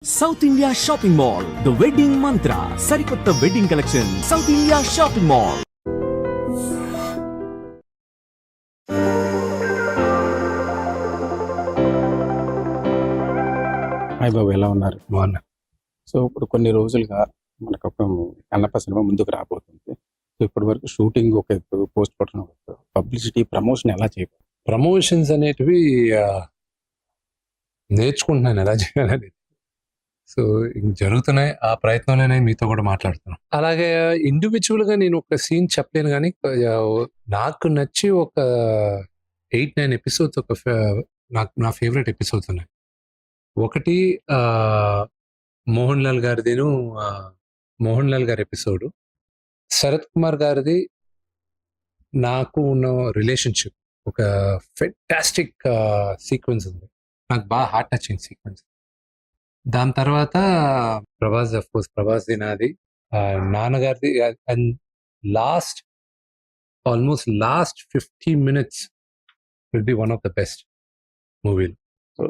South India shopping mall the wedding mantra సరికొత్త wedding collection South India shopping mall. Hi బాబు, ఎలా ఉన్నారు? బాగున్నా. సో ఇప్పుడు కొన్ని రోజులుగా మనకు ఒక కన్నప్ప సినిమా ముందుకు రాబోతుంది. సో ఇప్పటి వరకు షూటింగ్ ఒక ఎత్తు, పోస్ట్ ప్రొడక్షన్ ఒక ఎత్తు, పబ్లిసిటీ ప్రమోషన్ ఎలా చేయాలి? ప్రమోషన్స్ అనేటివి నేర్చుకుంటున్నాను ఎలా చేయాలని. సో జరుగుతున్నాయి, ఆ ప్రయత్నంలోనే మీతో కూడా మాట్లాడుతున్నాను. అలాగే ఇండివిజువల్గా నేను ఒక సీన్ చెప్పలేను, కానీ నాకు నచ్చి ఒక 8-9 ఎపిసోడ్స్ నాకు నా ఫేవరెట్ ఎపిసోడ్స్ ఉన్నాయి. ఒకటి మోహన్ లాల్ గారిదిను, మోహన్ లాల్ గారి ఎపిసోడ్. శరత్ కుమార్ గారిది నాకు ఉన్న రిలేషన్షిప్ ఒక ఫెంటాస్టిక్ సీక్వెన్స్ ఉంది, నాకు బాగా హార్ట్ టచింగ్ సీక్వెన్స్. దాని తర్వాత ప్రభాస్, ఆఫ్ కోర్స్ ప్రభాస్ నాది, నాన్నగారిది. And almost last 50 minutes will be one of the best మూవీలు. సో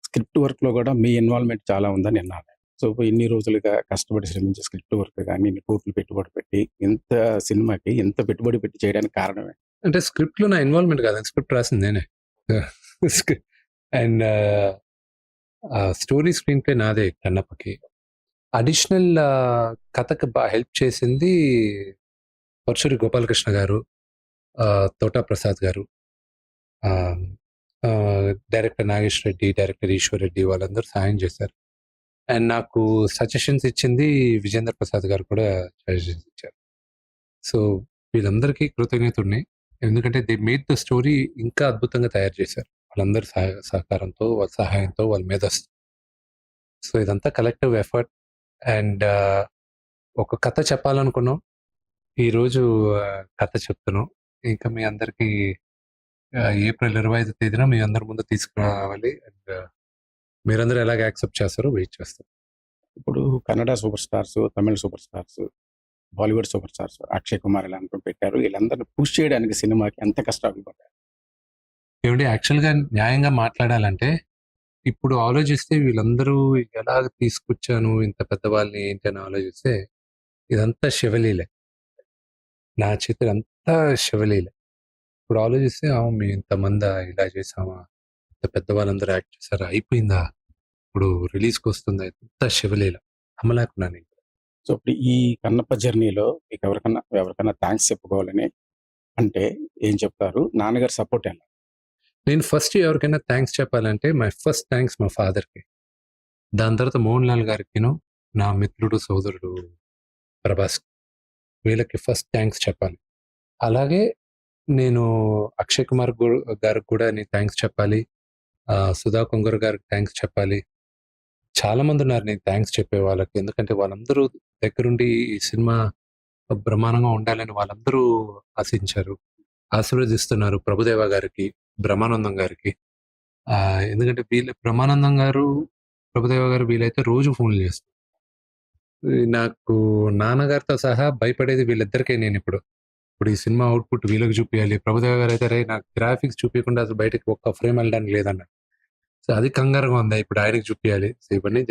స్క్రిప్ట్ వర్క్లో కూడా మీ ఇన్వాల్వ్మెంట్ చాలా ఉందని విన్నాను. సో ఇన్ని రోజులుగా కష్టపడి శ్రమించే స్క్రిప్ట్ వర్క్ కానీ ఇన్ని కోట్లు పెట్టుబడి పెట్టి ఇంత సినిమాకి ఎంత పెట్టుబడి పెట్టి చేయడానికి కారణమే అంటే స్క్రిప్ట్లో నా ఇన్వాల్వ్మెంట్ కాదు, స్క్రిప్ట్ రాసింది నేనే. అండ్ స్టోరీ స్క్రీన్ ప్లే నాదే. కన్నప్పకి అడిషనల్ కథకు బాగా హెల్ప్ చేసింది పరశురి గోపాలకృష్ణ గారు, తోటా ప్రసాద్ గారు, డైరెక్టర్ నాగేష్ రెడ్డి, డైరెక్టర్ ఈశ్వర్ రెడ్డి, వాళ్ళందరూ సాయం చేశారు. అండ్ నాకు సజెషన్స్ ఇచ్చింది విజేంద్ర ప్రసాద్ గారు కూడా సజెషన్స్ ఇచ్చారు. సో వీళ్ళందరికీ కృతజ్ఞత ఉన్నాయి, ఎందుకంటే దే మేడ్ ద స్టోరీ ఇంకా అద్భుతంగా తయారు చేశారు. వాళ్ళందరి సహకారంతో, వాళ్ళ సహాయంతో, వాళ్ళ మేధస్సు. సో ఇదంతా కలెక్టివ్ ఎఫర్ట్. అండ్ ఒక కథ చెప్పాలనుకున్నాం, ఈరోజు కథ చెప్తున్నాం. ఇంకా మీ అందరికీ ఏప్రిల్ 25వ తేదీన మీ అందరి ముందు తీసుకురావాలి. అండ్ మీరందరూ ఎలాగ యాక్సెప్ట్ చేస్తారో వెయిట్ చేస్తాం. ఇప్పుడు Kannada super stars, Tamil super stars, Bollywood super stars Akshay Kumar ఇలా అనుకుని పెట్టారు. వీళ్ళందరినీ పుష్ చేయడానికి సినిమాకి ఎంత కష్టాలు పడ్డారు? ఏమంటే యాక్చువల్గా న్యాయంగా మాట్లాడాలంటే, ఇప్పుడు ఆలోచిస్తే వీళ్ళందరూ ఎలాగ తీసుకొచ్చాను ఇంత పెద్దవాళ్ళని ఏంటి అని ఆలోచిస్తే ఇదంతా శివలీలే, నా చేతులు అంతా శివలీలే. ఇప్పుడు ఆలోచిస్తే మేము ఇంతమంది ఇలా చేసామా, ఇంత పెద్దవాళ్ళందరూ యాక్ట్ చేశారా, అయిపోయిందా, ఇప్పుడు రిలీజ్కి వస్తుందా, ఇంత శివలీల అమ్మలేకున్నాను. సో ఇప్పుడు ఈ కన్నప్ప జర్నీలో మీకు ఎవరికన్నా థ్యాంక్స్ చెప్పుకోవాలని అంటే ఏం చెప్తారు? నాన్నగారు సపోర్ట్ ఎలా? నేను ఫస్ట్ ఎవరికైనా థ్యాంక్స్ చెప్పాలంటే మై ఫస్ట్ థ్యాంక్స్ మా ఫాదర్కి, దాని తర్వాత మోహన్ లాల్ గారికిను, నా మిత్రుడు సోదరుడు ప్రభాస్, వీళ్ళకి ఫస్ట్ థ్యాంక్స్ చెప్పాలి. అలాగే నేను అక్షయ్ కుమార్ గారికి కూడా నేను థ్యాంక్స్ చెప్పాలి, సుధా కొంగర్ గారికి థ్యాంక్స్ చెప్పాలి. చాలా మంది ఉన్నారు నేను థ్యాంక్స్ చెప్పే వాళ్ళకి, ఎందుకంటే వాళ్ళందరూ దగ్గరుండి ఈ సినిమా బ్రహ్మాండంగా ఉండాలని వాళ్ళందరూ ఆశించారు, ఆశీర్వదిస్తున్నారు. ప్రభుదేవ గారికి, బ్రహ్మానందం గారికి, ఎందుకంటే బ్రహ్మానందం గారు, ప్రభుదేవ గారు వీళ్ళైతే రోజు ఫోన్లు చేస్తారు. నాకు నాన్నగారితో సహా భయపడేది వీళ్ళిద్దరికే. నేను ఇప్పుడు ఈ సినిమా అవుట్పుట్ వీళ్ళకి చూపించాలి. ప్రభుదేవ గారు అయితే రే నాకు గ్రాఫిక్స్ చూపించకుండా అసలు బయటకి ఒక్క ఫ్రేమ్ వెళ్ళడానికి లేదన్న. సో అది కంగారుగా ఉందా, ఇప్పుడు ఆయనకి చూపించాలి. సో ఇవన్నీ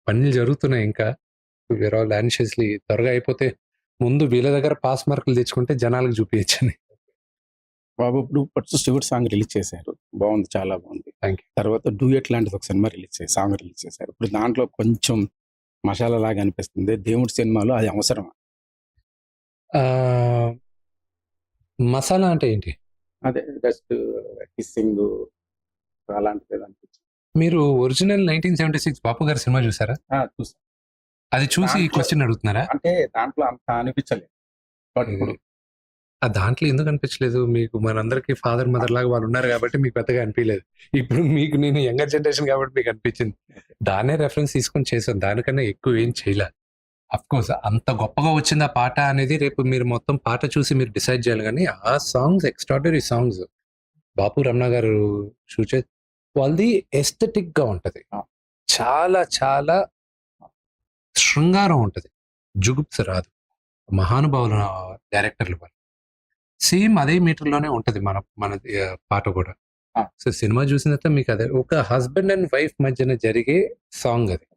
పనులు జరుగుతున్నాయి. ఇంకా వేరే వాళ్ళు యాన్షియస్లీ త్వరగా అయిపోతే ముందు వీళ్ళ దగ్గర పాస్ మార్కులు తెచ్చుకుంటే జనాలకు చూపించని. బాబు ఇప్పుడు ఫస్ట్ శివుడు సాంగ్ రిలీజ్ చేశారు, బాగుంది, చాలా బాగుంది. Thank you. తర్వాత డూయట్ లాంటిది ఒక సినిమా సాంగ్ రిలీజ్ చేశారు. ఇప్పుడు దాంట్లో కొంచెం మసాలా లాగా అనిపిస్తుంది. దేవుడి సినిమాలో అది అవసరమా? మసాలా అంటే ఏంటి? అదే జస్ట్ కిస్సింగ్ అలాంటిది అనిపించింది. మీరు ఒరిజినల్ 1976 బాపు గారి సినిమా చూసారా? చూసాను. అది చూసి క్వశ్చన్ అడుగుతున్నారా? అంటే దాంట్లో అంత అనిపించలేదు. బట్ ఇప్పుడు దాంట్లో ఎందుకు అనిపించలేదు? మీకు మనందరికి ఫాదర్ మదర్ లాగా వాళ్ళు ఉన్నారు కాబట్టి మీకు పెద్దగా అనిపించలేదు. ఇప్పుడు మీకు నేను యంగర్ జనరేషన్ కాబట్టి మీకు అనిపించింది. దాన్నే రెఫరెన్స్ తీసుకొని చేశాను, దానికన్నా ఎక్కువ ఏం చేయలే. అఫ్ కోర్స్ అంత గొప్పగా వచ్చింది ఆ పాట అనేది రేపు మీరు మొత్తం పాట చూసి మీరు డిసైడ్ చేయాలి. కానీ ఆ సాంగ్స్ ఎక్స్ట్రాడనరీ సాంగ్స్. బాపు రమణ గారు చూచే వాళ్ళది ఎస్థెటిక్ గా ఉంటది, చాలా చాలా శృంగారం ఉంటది, జుగుప్స రాదు. మహానుభావుల డైరెక్టర్లు వాళ్ళు. సేమ్ అదే మీటర్లోనే ఉంటది మన పాట కూడా. సో సినిమా చూసిన తర్వాత మీకు అదే ఒక హస్బెండ్ అండ్ వైఫ్ మధ్యన జరిగే సాంగ్ అది.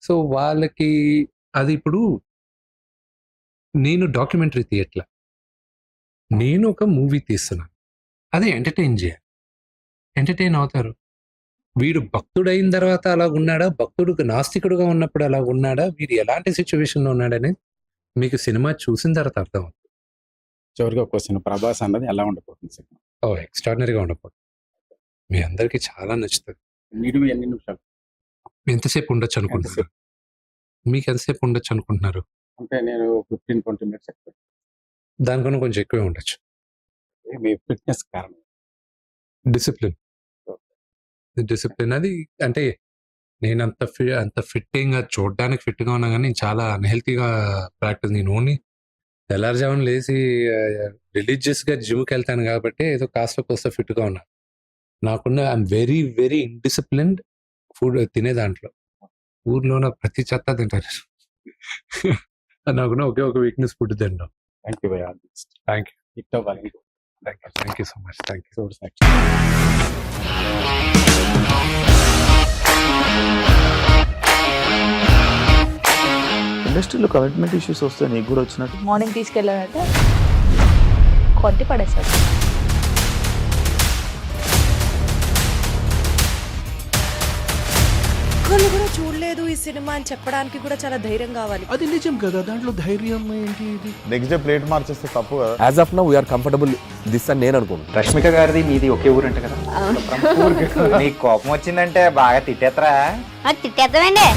సో వాళ్ళకి అది ఇప్పుడు నేను డాక్యుమెంటరీ తీయట్లా, నేను ఒక మూవీ తీస్తున్నాను, అది ఎంటర్టైన్ చేయాలి, ఎంటర్టైన్ అవుతారు. వీడు భక్తుడైన తర్వాత అలా ఉన్నాడా, భక్తుడు నాస్తికుడుగా ఉన్నప్పుడు అలా ఉన్నాడా, వీడు ఎలాంటి సిచ్యువేషన్లో ఉన్నాడని మీకు సినిమా చూసిన తర్వాత అర్థం అవుతుంది. చివరిగా క్వశ్చన్, ప్రభాస్ అన్నది ఎలా ఉండబోతుంది సినిమా? ఎక్స్ట్రాడినరీగా ఉండకూడదు, మీ అందరికీ చాలా నచ్చుతుంది. నిడివి ఎన్ని నిమిషాలు ఎంతసేపు ఉండొచ్చు అనుకుంటున్నారు? మీకు ఎంతసేపు ఉండొచ్చు అనుకుంటున్నారు? అంటే నేను 15-20 మినిట్స్ ఎక్స్పెక్ట్. దానికన్నా కొంచెం ఎక్కువే ఉండొచ్చు. మీ ఫిట్నెస్ కారణం. డిసిప్లిన్ అది అంటే నేను అంత ఫిట్టింగ్ చూడడానికి ఫిట్గా ఉన్నా కానీ చాలా అన్హెల్తీగా ప్రాక్టీస్. నేను ఓన్లీ తెల్లారుజామున లేచి రిలీజియస్గా జిమ్కి వెళ్తాను కాబట్టి ఏదో కాస్త ఫిట్గా ఉన్నాను. నాకున్న I'm very very indisciplined food తినే దాంట్లో. ఊర్లో ప్రతి చెత్త తింటారు. నాకున్న ఒకే ఒక వీక్నెస్ ఫుడ్ తింటాం. థ్యాంక్ యూ భయ్యా. Thank you. హిట్ అవ్వాలి. Thank you so much. Thank you. ఇండస్ట్రీలో కమిట్మెంట్ ఇష్యూస్ వస్తే నీకు కూడా వచ్చినట్టు? మార్నింగ్ తీసుకెళ్ళాడంటే కొట్టి పడేశాడు. ఒక్కళ్ళు కూడా చూడలేదు ఈ సినిమా అని చెప్పడానికి కూడా చాలా ధైర్యం కావాలి. అది నిజం కదా, దాంట్లో ధైర్యం ఏంటి? ఇది నెక్స్ట్ డే ప్లేట్ మార్చేస్తే తప్పు కదా. As of now we are comfortable this అని నేను అనుకుంటున్నాను. రష్మిక గారిది మీది ఒకే ఊరు అంట కదా? నీకు కోపం వచ్చిందంటే బాగా తిట్టేత్తరా? తిట్టేద్దామండి.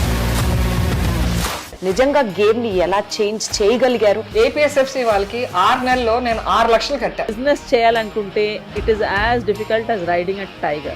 నిజంగా గేమ్ ని ఎలా చేంజ్ చేయగలిగారు? ఏపీఎస్ఎఫ్సి వాళ్ళకి 6 నెలల్లో నేను 6 లక్షలు కట్టా. బిజినెస్ చేయాలనుకుంటే it is as difficult as riding a tiger.